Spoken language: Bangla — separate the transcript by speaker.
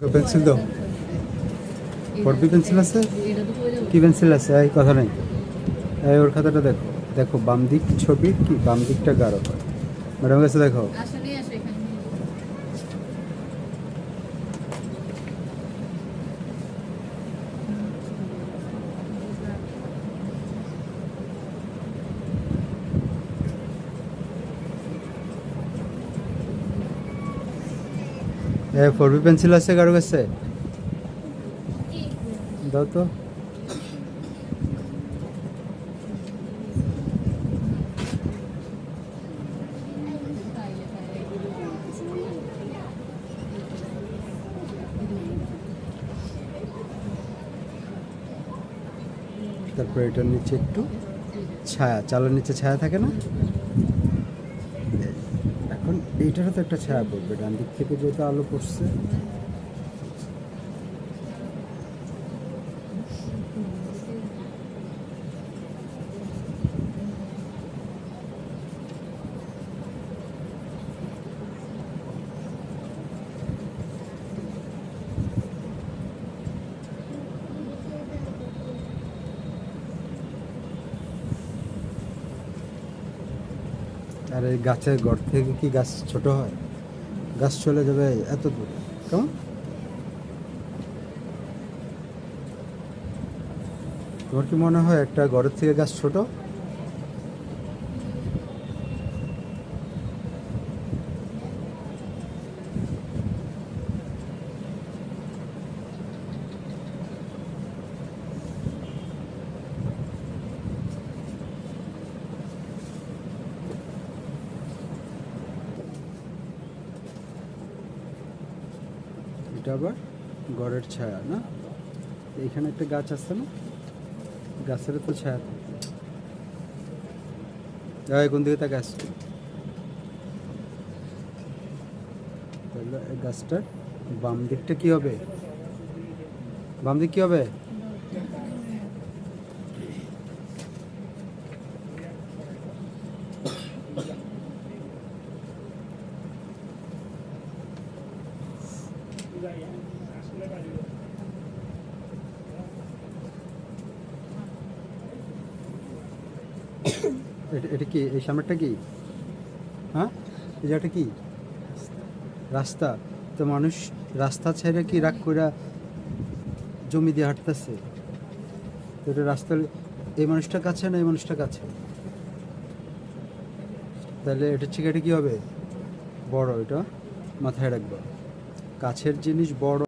Speaker 1: পেন্সিল দাও। ফোরবি পেন্সিল আছে? কি পেন্সিল আছে? এই কথা নেই। এই ওর খাতাটা দেখো, দেখো বাম দিক ছবি কি বাম দিকটা গাঢ় হয়। ম্যাডাম কাছে দেখো। ফোরবি পেন্সিল আছে কারো কাছে? দাও তো। তারপর এটার নিচে একটু ছায়া, চালের নিচে ছায়া থাকে না? এখন এইটারও তো একটা ছায়া পড়বে, ডান দিক থেকে যেহেতু আলো পড়ছে। আর এই গাছের গড় থেকে কি গাছ ছোট হয়? গাছ চলে যাবে এত দূরে, কেমন? তোমার কি মনে হয় একটা গড়ের থেকে গাছ ছোট? এটা আবার গড়ের ছায়া না? এইখানে একটা গাছ আছে না, গাছের তো ছায়া থাকে। কোন দিকে তাকে আসছে? তাহলে এই গাছটার বাম দিকটা কি হবে? বাম দিক কি হবে? এটা কি? এই সামনেরটা কি? হ্যাঁ, এই জায়গাটা কি? রাস্তা। তো মানুষ রাস্তা ছেড়ে কি রাগ করে জমি দিয়ে হাঁটতেছে? তো এটা রাস্তা, এই মানুষটা কাছে না এই মানুষটা কাছে? তাহলে এটার থেকে এটা কি হবে? বড়। এটা মাথায় রাখবা, কাছের জিনিস বড়।